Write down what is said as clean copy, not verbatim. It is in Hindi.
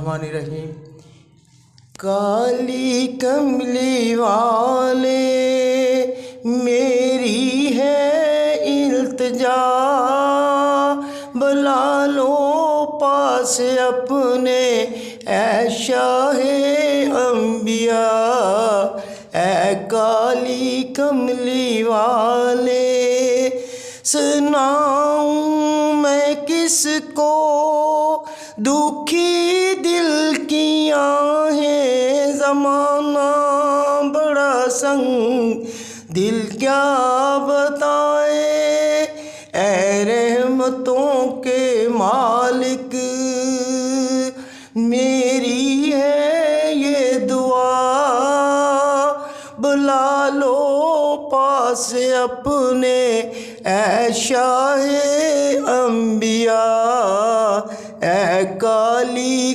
रहीम। काली कमली वाले मेरी है इल्तिजा, बुला लो पास अपने ऐ शाहे अंबिया। ऐ काली कमली वाले सुनाऊं मैं किसको दुखी दिल की आहें, ज़माना बड़ा संग दिल क्या बताए। ऐ रहमतों के मालिक मेरी है ये दुआ, बुला लो पास अपने ऐ शाहे अंबिया। ऐ काली